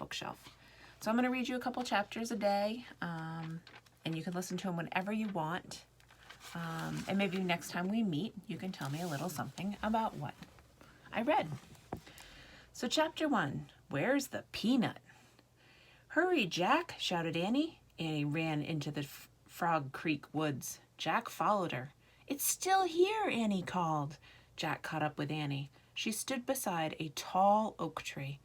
bookshelf. So I'm going to read you a couple chapters a day, and you can listen to them whenever you want. And maybe next time we meet, you can tell me a little something about what I read. So chapter 1, Where's the Peanut? Hurry, Jack, shouted Annie. Annie ran into the Frog Creek woods. Jack followed her. It's still here, Annie called. Jack caught up with Annie. She stood beside a tall oak tree.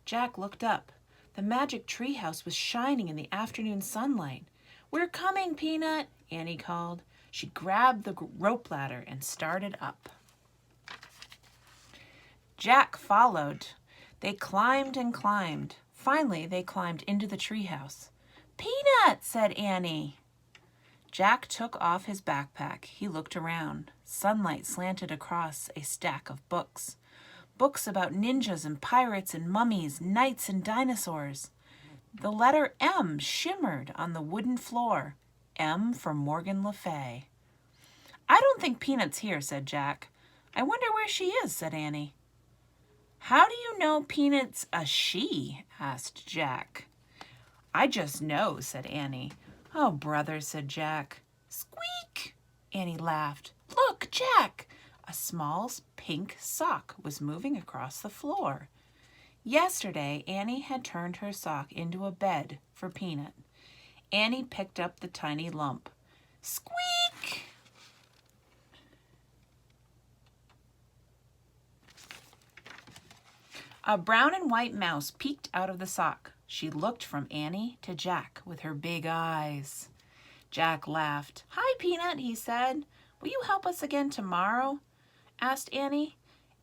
Jack looked up. The magic treehouse was shining in the afternoon sunlight. We're coming, Peanut, Annie called. She grabbed the rope ladder and started up. Jack followed. They climbed and climbed. Finally, they climbed into the treehouse. Peanut, said Annie. Jack took off his backpack. He looked around. Sunlight slanted across a stack of books. Books about ninjas and pirates and mummies, knights and dinosaurs. The letter M shimmered on the wooden floor. M for Morgan Le Fay. I don't think Peanut's here, said Jack. I wonder where she is, said Annie. How do you know Peanut's a she? Asked Jack. I just know, said Annie. Oh, brother, said Jack. Squeak! Annie laughed. Look, Jack! A small pink sock was moving across the floor. Yesterday, Annie had turned her sock into a bed for Peanut. Annie picked up the tiny lump. Squeak! A brown and white mouse peeked out of the sock. She looked from Annie to Jack with her big eyes. Jack laughed. Hi, Peanut, he said. Will you help us again tomorrow? Asked Annie.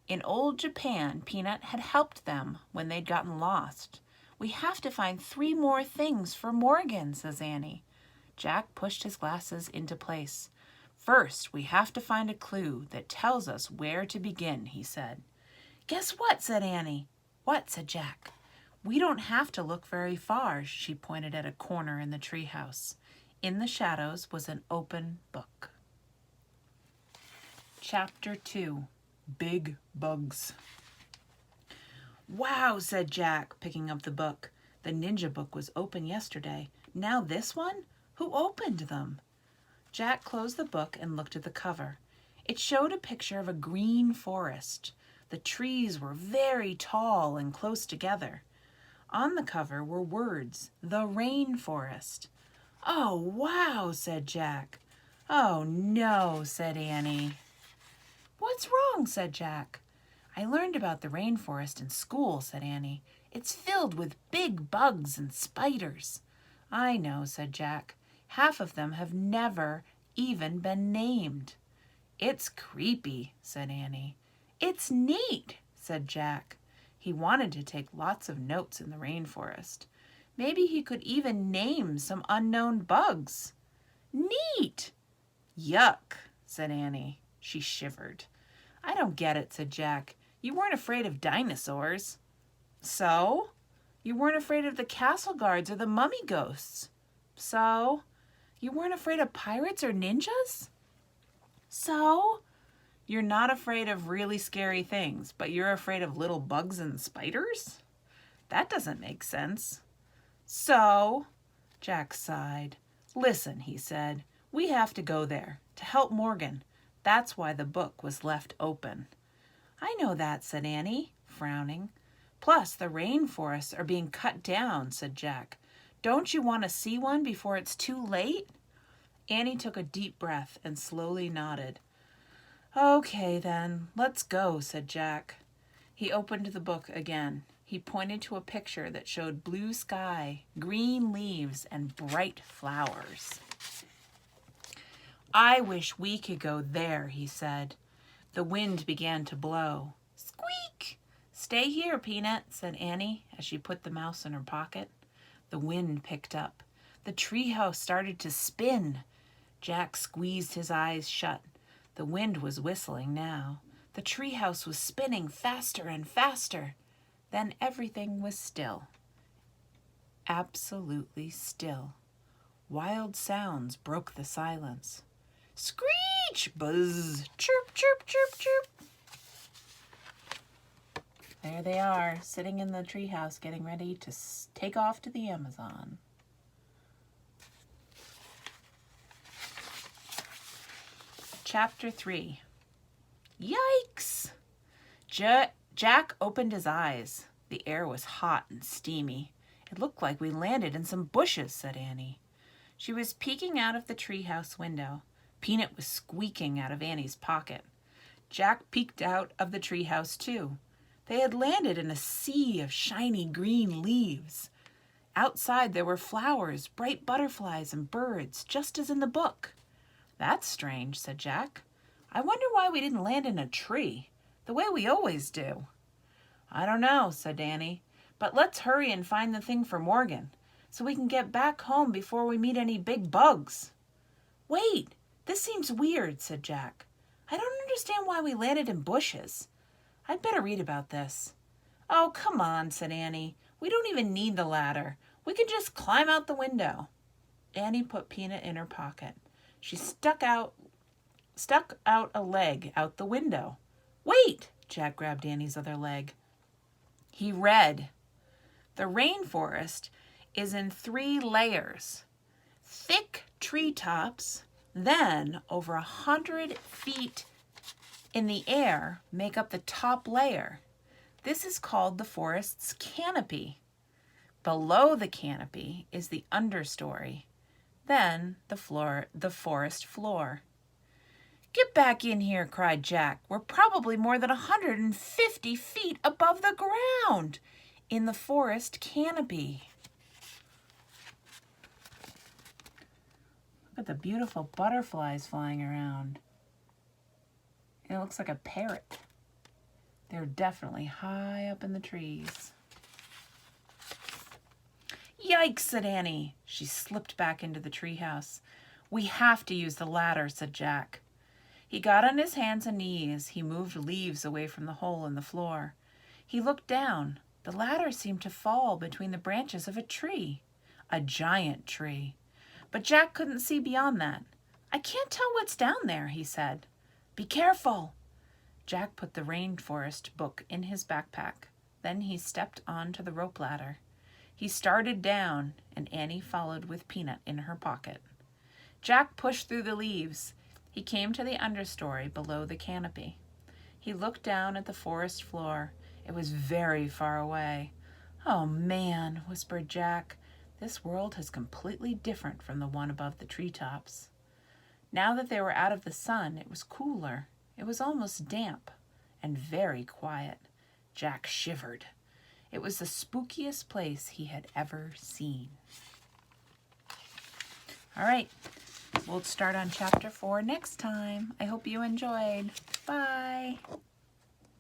In old Japan, Peanut had helped them when they'd gotten lost. We have to find 3 more things for Morgan, says Annie. Jack pushed his glasses into place. First, we have to find a clue that tells us where to begin, he said. Guess what, said Annie. What, said Jack. We don't have to look very far, she pointed at a corner in the treehouse. In the shadows was an open book. Chapter 2, Big Bugs. Wow, said Jack, picking up the book. The ninja book was open yesterday. Now this one? Who opened them? Jack closed the book and looked at the cover. It showed a picture of a green forest. The trees were very tall and close together. On the cover were words, the rainforest. Oh, wow, said Jack. Oh, no, said Annie. What's wrong, said Jack. I learned about the rainforest in school, said Annie. It's filled with big bugs and spiders. I know, said Jack. Half of them have never even been named. It's creepy, said Annie. It's neat, said Jack. He wanted to take lots of notes in the rainforest. Maybe he could even name some unknown bugs. Neat! Yuck, said Annie. She shivered. I don't get it, said Jack. You weren't afraid of dinosaurs. So? You weren't afraid of the castle guards or the mummy ghosts. So? You weren't afraid of pirates or ninjas? So? You're not afraid of really scary things, but you're afraid of little bugs and spiders? That doesn't make sense. So? Jack sighed. Listen, he said, we have to go there to help Morgan. That's why the book was left open. I know that, said Annie, frowning. Plus, the rainforests are being cut down, said Jack. Don't you want to see one before it's too late? Annie took a deep breath and slowly nodded. Okay, then, let's go, said Jack. He opened the book again. He pointed to a picture that showed blue sky, green leaves, and bright flowers. I wish we could go there, he said. The wind began to blow. Squeak! Stay here, Peanut, said Annie as she put the mouse in her pocket. The wind picked up. The treehouse started to spin. Jack squeezed his eyes shut. The wind was whistling now. The treehouse was spinning faster and faster. Then everything was still. Absolutely still. Wild sounds broke the silence. Screech! Buzz! Chirp, chirp, chirp, chirp. There they are, sitting in the treehouse, getting ready to take off to the Amazon. Chapter 3. Yikes! Jack opened his eyes. The air was hot and steamy. It looked like we landed in some bushes, said Annie. She was peeking out of the treehouse window. Peanut was squeaking out of Annie's pocket. Jack peeked out of the treehouse too. They had landed in a sea of shiny green leaves. Outside there were flowers, bright butterflies, and birds, just as in the book. That's strange, said Jack. I wonder why we didn't land in a tree, the way we always do. I don't know, said Annie, but let's hurry and find the thing for Morgan, so we can get back home before we meet any big bugs. Wait, this seems weird, said Jack. I don't understand why we landed in bushes. I'd better read about this. Oh, come on, said Annie. We don't even need the ladder. We can just climb out the window. Annie put Peanut in her pocket. She stuck out a leg out the window. Wait! Jack grabbed Annie's other leg. He read, the rainforest is in 3 layers. Thick treetops, then over 100 feet in the air make up the top layer. This is called the forest's canopy. Below the canopy is the understory. Then the forest floor. Get back in here, cried Jack. We're probably more than 150 feet above the ground in the forest canopy. Look at the beautiful butterflies flying around. It looks like a parrot. They're definitely high up in the trees. Yikes, said Annie. She slipped back into the treehouse. We have to use the ladder, said Jack. He got on his hands and knees. He moved leaves away from the hole in the floor. He looked down. The ladder seemed to fall between the branches of a tree. A giant tree. But Jack couldn't see beyond that. I can't tell what's down there, he said. Be careful. Jack put the rainforest book in his backpack. Then he stepped onto the rope ladder. He started down, and Annie followed with Peanut in her pocket. Jack pushed through the leaves. He came to the understory below the canopy. He looked down at the forest floor. It was very far away. Oh, man, whispered Jack. This world is completely different from the one above the treetops. Now that they were out of the sun, it was cooler. It was almost damp and very quiet. Jack shivered. It was the spookiest place he had ever seen. All right, we'll start on chapter 4 next time. I hope you enjoyed. Bye.